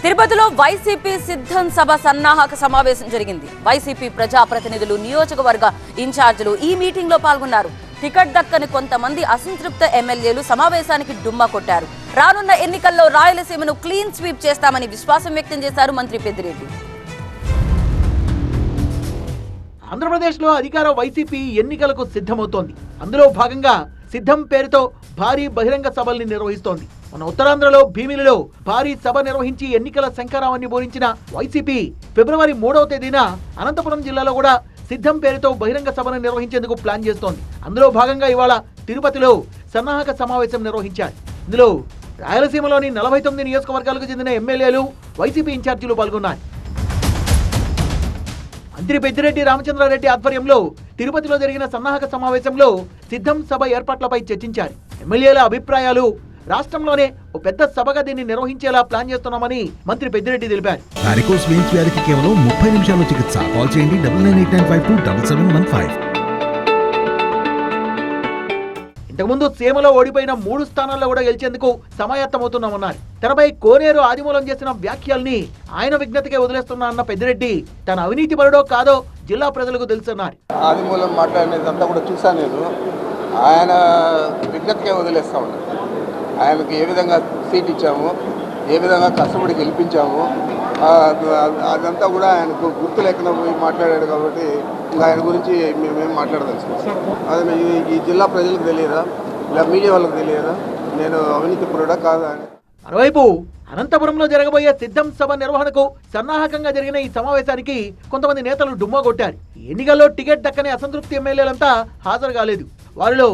తిరుపతిలో వైసీపీ సిద్ధం సభ సన్నాహక సమావేశం జరిగింది. వైసీపీ ప్రజాప్రతినిధులు, నియోజకవర్గ ఇన్ఛార్జీలు ఈ మీటింగ్ లో పాల్గొన్నారు. టికెట్ దక్కని కొంతమంది అసంతృప్త ఎమ్మెల్యేలు సమావేశానికి డుమ్మా కొట్టారు. రానున్న ఎన్నికల్లో రాయలసీమను క్లీన్ స్వీప్ చేస్తామని విశ్వాసం వ్యక్తం చేశారు మంత్రి పెద్దిరెడ్డి. ఆంధ్రప్రదేశ్లో అధికార వైసీపీ ఎన్నికలకు సిద్ధమవుతోంది. అందులో భాగంగా సిద్ధం పేరుతో భారీ బహిరంగ సభల్ని నిర్వహిస్తోంది. మన ఉత్తరాంధ్రలో భీమిలిలో భారీ సభ నిర్వహించి ఎన్నికల శంఖారావాన్ని బోరించిన వైసీపీ ఫిబ్రవరి 3వ తేదీన అనంతపురం జిల్లాలో కూడా సిద్ధం పేరుతో బహిరంగ సభను నిర్వహించేందుకు ప్లాన్ చేస్తోంది. అందులో భాగంగా ఇవాళ తిరుపతిలో సన్నాహక సమావేశం నిర్వహించారు. ఇందులో రాయలసీమలోని 49 నియోజకవర్గాలకు చెందిన ఎమ్మెల్యేలు, వైసీపీ ఇన్ఛార్జీలు పాల్గొన్నారు. మంత్రి పెద్దిరెడ్డి రామచంద్రారెడ్డి ఆధ్వర్యంలో తిరుపతిలో జరిగిన సన్నాహక సమావేశంలో సిద్ధం సభ ఏర్పాట్లపై చర్చించారు. ఎమ్మెల్యేల అభిప్రాయాలు, రాష్ట్రంలోనే ఓ పెద్ద సభగా దీన్ని నిర్వహించేలా ప్లాన్ చేస్తున్నామని మంత్రి పెద్దిరెడ్డి తెలిపారు. వారికోస్ వెయిన్స్ వ్యాధికి కేవలం 30 నిమిషాల్లో చికిత్స. కాల్ చేయండి 9989527715. ఇంతకుముందు సీమలో ఓడిపోయిన 3 స్థానాల్లో కూడా గెలిచేందుకు సమాయత్తమవుతున్నామన్నారు. తెరపై కోనేరు ఆదిమూలం చేసిన వ్యాఖ్యల్ని ఆయన విజ్ఞతకే వదిలేస్తున్నా అన్న పెద్దిరెడ్డి తన అవినీతి పరుడో కాదో జిల్లా ప్రజలకు తెలుసన్నారు. ఆదిమూలం మాట్లాడినదంతా కూడా చూశాను నేను. ఆయన విజ్ఞతకే వదిలేస్తా ఉన్నాను. ఆయనకు ఏ విధంగా సీట్ ఇచ్చాము, ఏ విధంగా కష్టపడి గెలిపించాము, అదంతా కూడా ఆయనకు గుర్తు లేకుండా పోయి మాట్లాడాడు. కాబట్టి ఇంకా ఆయన గురించి మేమేం మాట్లాడదలుచుకోం. అదే ఈ జిల్లా ప్రజలకు తెలియదా, ఇలా మీడియా వాళ్ళకి తెలియదా నేను అవినీతి పరుడా కాదా అని. మరోవైపు అనంతపురంలో జరగబోయే సిద్ధం సభ నిర్వహణకు సన్నాహకంగా జరిగిన ఈ సమావేశానికి కొంతమంది నేతలు డుమ్మా కొట్టారు. ఎన్నికల్లో టికెట్ దక్కని అసంతృప్తి ఎమ్మెల్యేలంతా హాజరు కాలేదు. వారిలో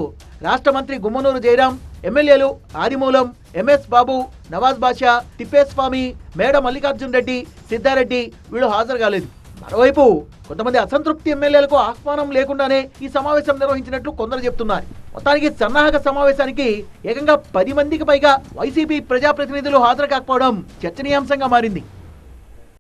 రాష్ట్ర మంత్రి గుమ్మనూరు జయరాం, ఎమ్మెల్యేలు ఆదిమూలం, ఎంఎస్ బాబు, నవాజ్ బాషా, తిప్పేస్వామి, మేడ మల్లికార్జున్ రెడ్డి, సిద్ధారెడ్డి వీళ్ళు హాజరు కాలేదు. మరోవైపు కొంతమంది అసంతృప్తి ఎమ్మెల్యేలకు ఆహ్వానం లేకుండానే ఈ సమావేశం నిర్వహించినట్లు కొందరు చెప్తున్నారు. మొత్తానికి సన్నాహక సమావేశానికి ఏకంగా 10 మందికి పైగా వైసీపీ ప్రజాప్రతినిధులు హాజరు కాకపోవడం చర్చనీయాంశంగా మారింది.